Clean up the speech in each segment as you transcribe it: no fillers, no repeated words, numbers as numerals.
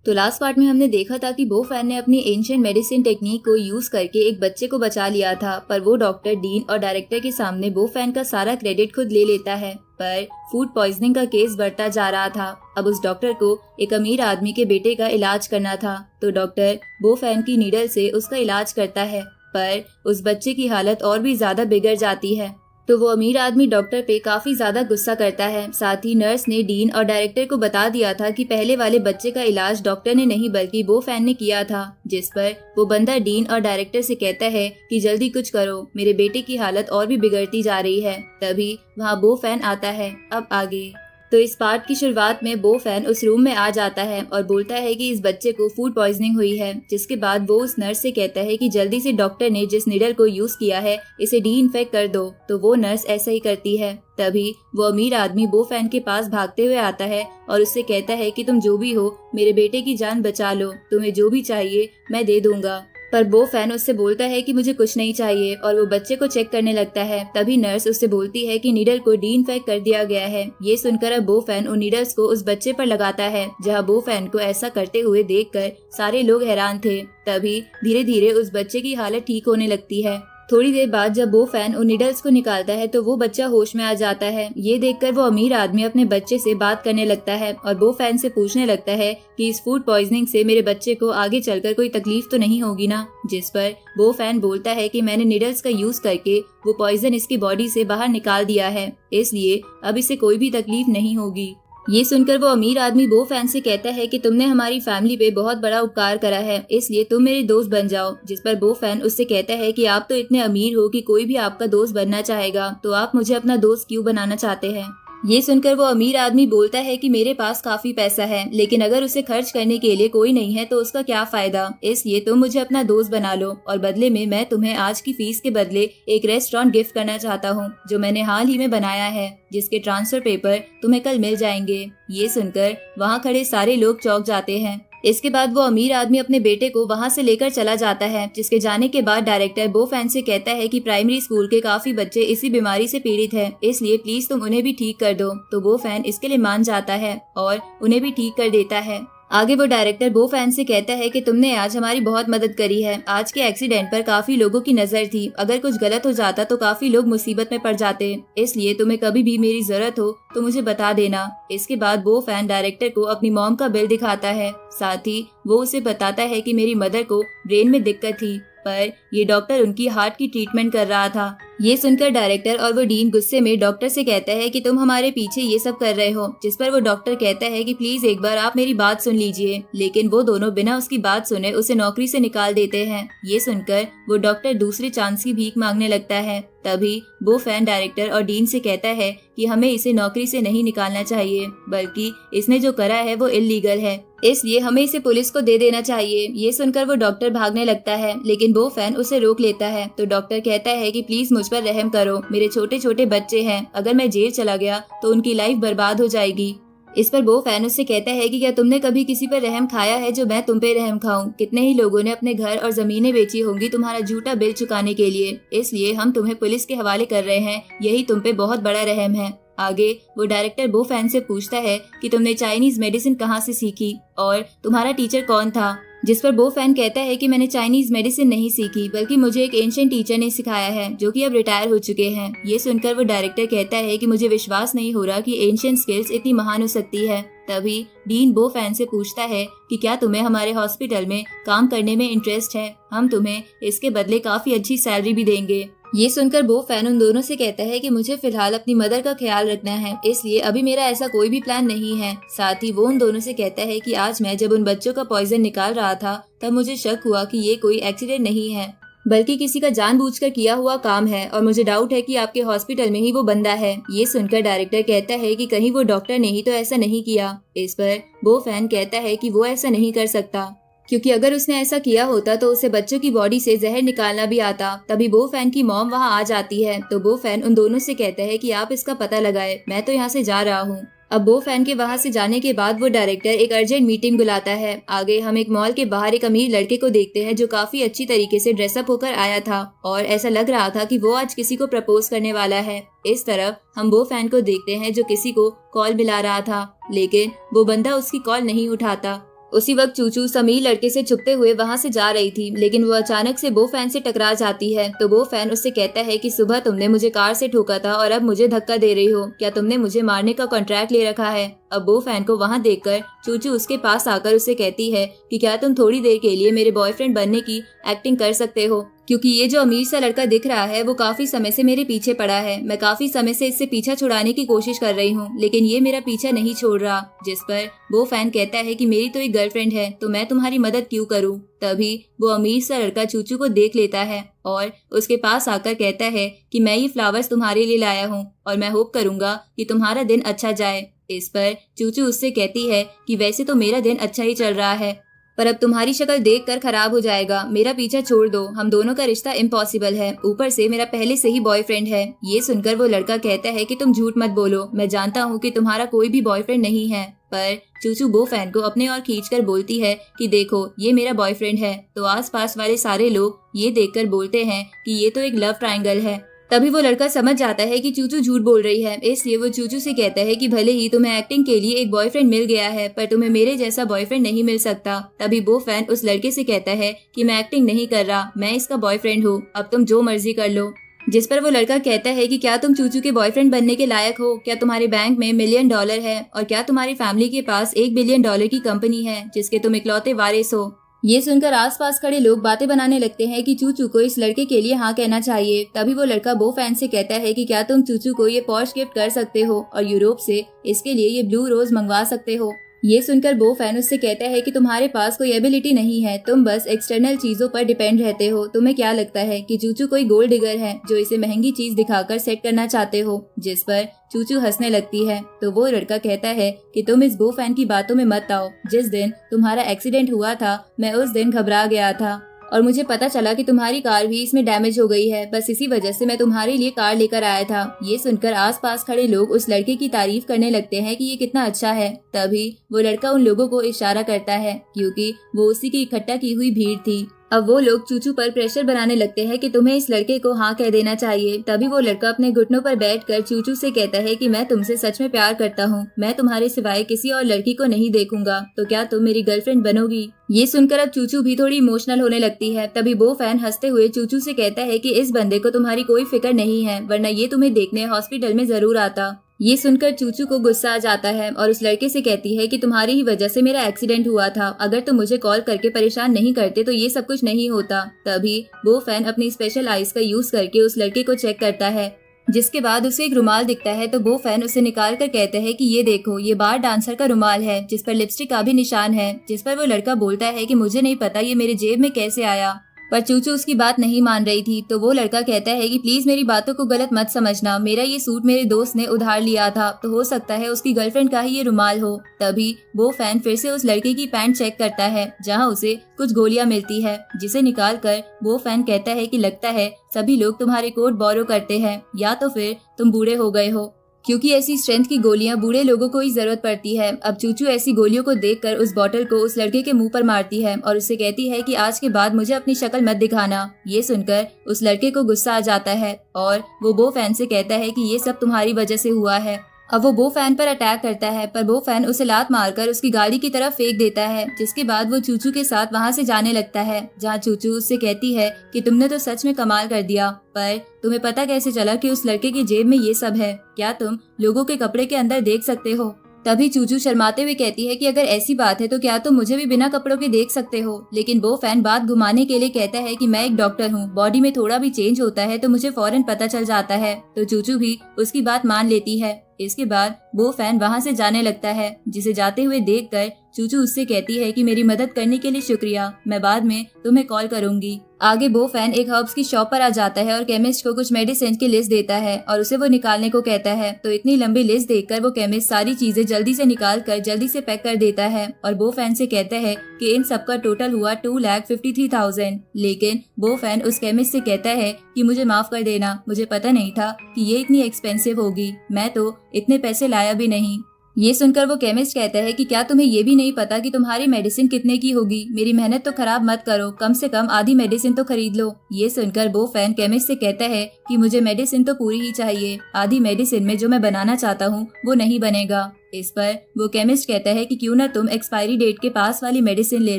तो last part में हमने देखा था कि बो फैन ने अपनी एंशिएंट मेडिसिन टेक्निक को यूज करके एक बच्चे को बचा लिया था, पर वो डॉक्टर, डीन और डायरेक्टर के सामने बो फैन का सारा क्रेडिट खुद ले लेता है। पर फूड पॉइजनिंग का केस बढ़ता जा रहा था। अब उस डॉक्टर को एक अमीर आदमी के बेटे का इलाज करना था, तो डॉक्टर बो फैन की नीडल से उसका इलाज करता है, पर उस बच्चे की हालत और भी ज्यादा बिगड़ जाती है। तो वो अमीर आदमी डॉक्टर पे काफी ज्यादा गुस्सा करता है। साथ ही नर्स ने डीन और डायरेक्टर को बता दिया था कि पहले वाले बच्चे का इलाज डॉक्टर ने नहीं बल्कि बो फैन ने किया था, जिस पर वो बंदा डीन और डायरेक्टर से कहता है कि जल्दी कुछ करो, मेरे बेटे की हालत और भी बिगड़ती जा रही है। तभी वहाँ बो फैन आता है। अब आगे तो इस पार्ट की शुरुआत में बो फैन उस रूम में आ जाता है और बोलता है कि इस बच्चे को फूड पॉइजनिंग हुई है, जिसके बाद वो उस नर्स से कहता है कि जल्दी से डॉक्टर ने जिस नीडल को यूज किया है इसे डी इन्फेक्ट कर दो। तो वो नर्स ऐसा ही करती है। तभी वो अमीर आदमी बो फैन के पास भागते हुए आता है और उससे कहता है कि तुम जो भी हो मेरे बेटे की जान बचा लो, तुम्हें जो भी चाहिए मैं दे दूंगा। पर बो फैन उससे बोलता है कि मुझे कुछ नहीं चाहिए और वो बच्चे को चेक करने लगता है। तभी नर्स उससे बोलती है कि नीडल को डी इन्फेक्ट कर दिया गया है। ये सुनकर अब बो फैन उन नीडल्स को उस बच्चे पर लगाता है। जहां बो फैन को ऐसा करते हुए देखकर सारे लोग हैरान थे। तभी धीरे धीरे उस बच्चे की हालत ठीक होने लगती है। थोड़ी देर बाद जब बो फैन उन नीडल्स को निकालता है तो वो बच्चा होश में आ जाता है। ये देखकर वो अमीर आदमी अपने बच्चे से बात करने लगता है और बो फैन से पूछने लगता है कि इस फूड पॉइजनिंग से मेरे बच्चे को आगे चलकर कोई तकलीफ तो नहीं होगी ना। जिस पर बो फैन बोलता है कि मैंने नीडल्स का यूज करके वो पॉइजन इसकी बॉडी से बाहर निकाल दिया है, इसलिए अब इसे कोई भी तकलीफ नहीं होगी। ये सुनकर वो अमीर आदमी बो फैन से कहता है कि तुमने हमारी फैमिली पे बहुत बड़ा उपकार करा है, इसलिए तुम मेरे दोस्त बन जाओ। जिस पर बो फैन उससे कहता है कि आप तो इतने अमीर हो कि कोई भी आपका दोस्त बनना चाहेगा, तो आप मुझे अपना दोस्त क्यों बनाना चाहते हैं। ये सुनकर वो अमीर आदमी बोलता है कि मेरे पास काफी पैसा है, लेकिन अगर उसे खर्च करने के लिए कोई नहीं है तो उसका क्या फायदा, इसलिए तुम मुझे अपना दोस्त बना लो और बदले में मैं तुम्हें आज की फीस के बदले एक रेस्टोरेंट गिफ्ट करना चाहता हूँ, जो मैंने हाल ही में बनाया है, जिसके ट्रांसफर पेपर तुम्हें कल मिल जाएंगे। ये सुनकर वहाँ खड़े सारे लोग चौंक जाते हैं। इसके बाद वो अमीर आदमी अपने बेटे को वहाँ से लेकर चला जाता है, जिसके जाने के बाद डायरेक्टर बो फैन से कहता है कि प्राइमरी स्कूल के काफी बच्चे इसी बीमारी से पीड़ित हैं, इसलिए प्लीज तुम उन्हें भी ठीक कर दो। तो बो फैन इसके लिए मान जाता है और उन्हें भी ठीक कर देता है। आगे वो डायरेक्टर बो फैन से कहता है कि तुमने आज हमारी बहुत मदद करी है। आज के एक्सीडेंट पर काफी लोगों की नजर थी, अगर कुछ गलत हो जाता तो काफी लोग मुसीबत में पड़ जाते, इसलिए तुम्हें कभी भी मेरी जरूरत हो तो मुझे बता देना। इसके बाद बो फैन डायरेक्टर को अपनी मॉम का बिल दिखाता है। साथ ही वो उसे बताता है कि मेरी मदर को ब्रेन में दिक्कत थी, पर ये डॉक्टर उनकी हार्ट की ट्रीटमेंट कर रहा था। ये सुनकर डायरेक्टर और वो डीन गुस्से में डॉक्टर से कहता है कि तुम हमारे पीछे ये सब कर रहे हो। जिस पर वो डॉक्टर कहता है कि प्लीज एक बार आप मेरी बात सुन लीजिए, लेकिन वो दोनों बिना उसकी बात सुने उसे नौकरी से निकाल देते हैं। ये सुनकर वो डॉक्टर दूसरे चांस की भीख मांगने लगता है। तभी बो फैन डायरेक्टर और डीन से कहता है कि हमें इसे नौकरी से नहीं निकालना चाहिए, बल्कि इसने जो करा है वो इल्लीगल है, इसलिए हमें इसे पुलिस को दे देना चाहिए। ये सुनकर वो डॉक्टर भागने लगता है, लेकिन बो फैन उसे रोक लेता है। तो डॉक्टर कहता है कि प्लीज मुझ पर रहम करो, मेरे छोटे छोटे बच्चे हैं, अगर मैं जेल चला गया तो उनकी लाइफ बर्बाद हो जाएगी। इस पर बो फैन उससे कहता है कि क्या तुमने कभी किसी पर रहम खाया है जो मैं तुम पे रहम खाऊं। कितने ही लोगों ने अपने घर और जमीनें बेची होंगी तुम्हारा झूठा बिल चुकाने के लिए, इसलिए हम तुम्हें पुलिस के हवाले कर रहे हैं, यही तुम पे बहुत बड़ा रहम है। आगे वो डायरेक्टर बो फैन से पूछता है कि तुमने चाइनीज मेडिसिन कहाँ से सीखी और तुम्हारा टीचर कौन था। जिस पर बो फैन कहता है कि मैंने चाइनीज मेडिसिन नहीं सीखी, बल्कि मुझे एक एंशिएंट टीचर ने सिखाया है, जो कि अब रिटायर हो चुके हैं। ये सुनकर वो डायरेक्टर कहता है कि मुझे विश्वास नहीं हो रहा कि एंशिएंट स्किल्स इतनी महान हो सकती है। तभी डीन बो फैन से पूछता है कि क्या तुम्हें हमारे हॉस्पिटल में काम करने में इंटरेस्ट है, हम तुम्हें इसके बदले काफी अच्छी सैलरी भी देंगे। ये सुनकर बो फैन उन दोनों से कहता है कि मुझे फिलहाल अपनी मदर का ख्याल रखना है, इसलिए अभी मेरा ऐसा कोई भी प्लान नहीं है। साथ ही वो उन दोनों से कहता है कि आज मैं जब उन बच्चों का पॉइजन निकाल रहा था तब मुझे शक हुआ कि ये कोई एक्सीडेंट नहीं है, बल्कि किसी का जानबूझकर किया हुआ काम है, और मुझे डाउट है कि आपके हॉस्पिटल में ही वो बंदा है। ये सुनकर डायरेक्टर कहता है कि कहीं वो डॉक्टर ने ही तो ऐसा नहीं किया। इस पर बो फैन कहता है कि वो ऐसा नहीं कर सकता, क्योंकि अगर उसने ऐसा किया होता तो उसे बच्चों की बॉडी से जहर निकालना भी आता। तभी बो फैन की मॉम वहाँ आ जाती है, तो बो फैन उन दोनों से कहता है कि आप इसका पता लगाए, मैं तो यहाँ से जा रहा हूँ। अब बो फैन के वहाँ से जाने के बाद वो डायरेक्टर एक अर्जेंट मीटिंग बुलाता है। आगे हम एक मॉल के बाहर एक अमीर लड़के को देखते हैं, जो काफी अच्छी तरीके से ड्रेसअप होकर आया था और ऐसा लग रहा था कि वो आज किसी को प्रपोज करने वाला है। इस तरफ हम बो फैन को देखते हैं, जो किसी को कॉल मिला रहा था, लेकिन वो बंदा उसकी कॉल नहीं उठाता। उसी वक्त चूचू समीर लड़के से छुपते हुए वहां से जा रही थी, लेकिन वो अचानक से बो फैन से टकरा जाती है। तो बो फैन उससे कहता है कि सुबह तुमने मुझे कार से ठोका था और अब मुझे धक्का दे रही हो, क्या तुमने मुझे मारने का कॉन्ट्रैक्ट ले रखा है। अब बो फैन को वहां देखकर चूचू उसके पास आकर उसे कहती है कि क्या तुम थोड़ी देर के लिए मेरे बॉयफ्रेंड बनने की एक्टिंग कर सकते हो, क्योंकि ये जो अमीर सा लड़का दिख रहा है वो काफी समय से मेरे पीछे पड़ा है। मैं काफी समय से इससे पीछा छुड़ाने की कोशिश कर रही हूँ, लेकिन ये मेरा पीछा नहीं छोड़ रहा। जिस पर वो फैन कहता है कि मेरी तो एक गर्लफ्रेंड है, तो मैं तुम्हारी मदद क्यों करूँ। तभी वो अमीर सा लड़का चूचू को देख लेता है और उसके पास आकर कहता है कि मैं ये फ्लावर्स तुम्हारे लिए लाया हूँ और मैं होप करूंगा कि तुम्हारा दिन अच्छा जाए। इस पर चूचू उससे कहती है कि वैसे तो मेरा दिन अच्छा ही चल रहा है, पर अब तुम्हारी शक्ल देखकर खराब हो जाएगा। मेरा पीछा छोड़ दो, हम दोनों का रिश्ता इम्पॉसिबल है, ऊपर से मेरा पहले से ही बॉयफ्रेंड है। ये सुनकर वो लड़का कहता है कि तुम झूठ मत बोलो, मैं जानता हूँ कि तुम्हारा कोई भी बॉयफ्रेंड नहीं है। पर चूचू बो फैन को अपने और खींचकर बोलती है कि देखो ये मेरा बॉयफ्रेंड है। तो आसपास वाले सारे लोग ये देखकर बोलते हैं कि ये तो एक लव ट्रायंगल है। तभी वो लड़का समझ जाता है कि चूचू झूठ बोल रही है, इसलिए वो चूचू से कहता है कि भले ही तुम्हें एक्टिंग के लिए एक बॉयफ्रेंड मिल गया है, पर तुम्हें मेरे जैसा बॉयफ्रेंड नहीं मिल सकता। तभी बो फैन उस लड़के से कहता है कि मैं एक्टिंग नहीं कर रहा, मैं इसका बॉयफ्रेंड हूँ, अब तुम जो मर्जी कर लो। जिस पर वो लड़का कहता है कि क्या तुम चूचू के बॉयफ्रेंड बनने के लायक हो, क्या तुम्हारे बैंक में $1 मिलियन है और क्या तुम्हारी फैमिली के पास $1 बिलियन की कंपनी है जिसके तुम इकलौते वारिस हो। ये सुनकर आसपास खड़े लोग बातें बनाने लगते हैं कि चूचू को इस लड़के के लिए हाँ कहना चाहिए। तभी वो लड़का बो फैन से कहता है कि क्या तुम चूचू को ये पॉश गिफ्ट कर सकते हो और यूरोप से इसके लिए ये ब्लू रोज मंगवा सकते हो। ये सुनकर बो फैन उससे कहता है कि तुम्हारे पास कोई एबिलिटी नहीं है, तुम बस एक्सटर्नल चीजों पर डिपेंड रहते हो। तुम्हें क्या लगता है कि चूचू कोई गोल्ड डिगर है जो इसे महंगी चीज दिखाकर सेट करना चाहते हो। जिस पर चूचू हंसने लगती है। तो वो लड़का कहता है कि तुम इस बो फैन की बातों में मत आओ, जिस दिन तुम्हारा एक्सीडेंट हुआ था मैं उस दिन घबरा गया था और मुझे पता चला कि तुम्हारी कार भी इसमें डैमेज हो गई है, बस इसी वजह से मैं तुम्हारे लिए कार लेकर आया था। ये सुनकर आसपास खड़े लोग उस लड़के की तारीफ करने लगते हैं कि ये कितना अच्छा है। तभी वो लड़का उन लोगों को इशारा करता है क्योंकि वो उसी की इकट्ठा की हुई भीड़ थी। अब वो लोग चूचू पर प्रेशर बनाने लगते हैं कि तुम्हें इस लड़के को हाँ कह देना चाहिए। तभी वो लड़का अपने घुटनों पर बैठकर चूचू से कहता है कि मैं तुमसे सच में प्यार करता हूँ, मैं तुम्हारे सिवाय किसी और लड़की को नहीं देखूंगा, तो क्या तुम मेरी गर्लफ्रेंड बनोगी। ये सुनकर अब चूचू भी थोड़ी इमोशनल होने लगती है। तभी बो फैन हंसते हुए चूचू से कहता है कि इस बंदे को तुम्हारी कोई फिक्र नहीं है, वरना ये तुम्हें देखने हॉस्पिटल में जरूर आता। ये सुनकर चूचू को गुस्सा आ जाता है और उस लड़के से कहती है कि तुम्हारी ही वजह से मेरा एक्सीडेंट हुआ था, अगर तुम मुझे कॉल करके परेशान नहीं करते तो ये सब कुछ नहीं होता। तभी बो फैन अपनी स्पेशल आइज का यूज करके उस लड़के को चेक करता है, जिसके बाद उसे एक रुमाल दिखता है। तो बो फैन उसे निकाल कर कहते हैं कि ये देखो, ये बार डांसर का रुमाल है जिस पर लिपस्टिक का भी निशान है। जिस पर वो लड़का बोलता है कि मुझे नहीं पता ये मेरे जेब में कैसे आया, पर चूचू उसकी बात नहीं मान रही थी। तो वो लड़का कहता है कि प्लीज मेरी बातों को गलत मत समझना, मेरा ये सूट मेरे दोस्त ने उधार लिया था, तो हो सकता है उसकी गर्लफ्रेंड का ही ये रुमाल हो। तभी वो फैन फिर से उस लड़के की पैंट चेक करता है जहां उसे कुछ गोलियां मिलती है, जिसे निकाल कर वो फैन कहता है कि लगता है सभी लोग तुम्हारे कोट बोरो करते हैं, या तो फिर तुम बूढ़े हो गए हो, क्योंकि ऐसी स्ट्रेंथ की गोलियां बूढ़े लोगों को ही जरूरत पड़ती है। अब चूचू ऐसी गोलियों को देखकर उस बॉटल को उस लड़के के मुंह पर मारती है और उससे कहती है कि आज के बाद मुझे अपनी शक्ल मत दिखाना। ये सुनकर उस लड़के को गुस्सा आ जाता है और वो बो फैन से कहता है कि ये सब तुम्हारी वजह से हुआ है। अब वो बो फैन पर अटैक करता है, पर बो फैन उसे लात मारकर उसकी गाड़ी की तरफ फेंक देता है, जिसके बाद वो चूचू के साथ वहां से जाने लगता है, जहां चूचू उससे कहती है कि तुमने तो सच में कमाल कर दिया, पर तुम्हें पता कैसे चला कि उस लड़के की जेब में ये सब है, क्या तुम लोगों के कपड़े के अंदर देख सकते हो। तभी चूचू शर्माते हुए कहती है कि अगर ऐसी बात है तो क्या तुम मुझे भी बिना कपड़ों के देख सकते हो। लेकिन बो फैन बात घुमाने के लिए कहता है कि मैं एक डॉक्टर हूँ, बॉडी में थोड़ा भी चेंज होता है तो मुझे फौरन पता चल जाता है। तो चूचू भी उसकी बात मान लेती है। इसके बाद बो फैन वहाँ से जाने लगता है, जिसे जाते हुए देखकर चूचू उससे कहती है कि मेरी मदद करने के लिए शुक्रिया, मैं बाद में तुम्हें कॉल करूंगी। आगे बो फैन एक हर्ब्स की शॉप पर आ जाता है और केमिस्ट को कुछ मेडिसिन की लिस्ट देता है और उसे वो निकालने को कहता है। तो इतनी लंबी लिस्ट देखकर वो केमिस्ट सारी चीजें जल्दी से निकाल कर जल्दी से पैक कर देता है और बो फैन से कहता है कि इन सब का टोटल हुआ 2,53,000। लेकिन बो फैन उस केमिस्ट से कहता है कि मुझे माफ कर देना, मुझे पता नहीं था कि ये इतनी एक्सपेंसिव होगी, मैं तो इतने पैसे लाया भी नहीं। ये सुनकर वो केमिस्ट कहता है कि क्या तुम्हें ये भी नहीं पता कि तुम्हारी मेडिसिन कितने की होगी, मेरी मेहनत तो खराब मत करो, कम से कम आधी मेडिसिन तो खरीद लो। ये सुनकर बो फैन केमिस्ट से कहता है कि मुझे मेडिसिन तो पूरी ही चाहिए, आधी मेडिसिन में जो मैं बनाना चाहता हूँ वो नहीं बनेगा। इस पर वो केमिस्ट कहता है कि क्यों ना तुम एक्सपायरी डेट के पास वाली मेडिसिन ले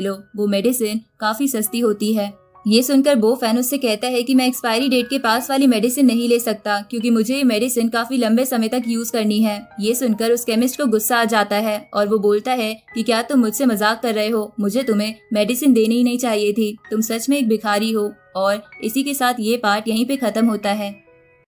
लो, वो मेडिसिन काफी सस्ती होती है। ये सुनकर बो फैन उससे कहता है कि मैं एक्सपायरी डेट के पास वाली मेडिसिन नहीं ले सकता क्योंकि मुझे ये मेडिसिन काफी लंबे समय तक यूज करनी है। ये सुनकर उस केमिस्ट को गुस्सा आ जाता है और वो बोलता है कि क्या तुम मुझसे मजाक कर रहे हो, मुझे तुम्हें मेडिसिन देनी ही नहीं चाहिए थी, तुम सच में एक भिखारी हो। और इसी के साथ ये पार्ट यहीं पे खत्म होता है।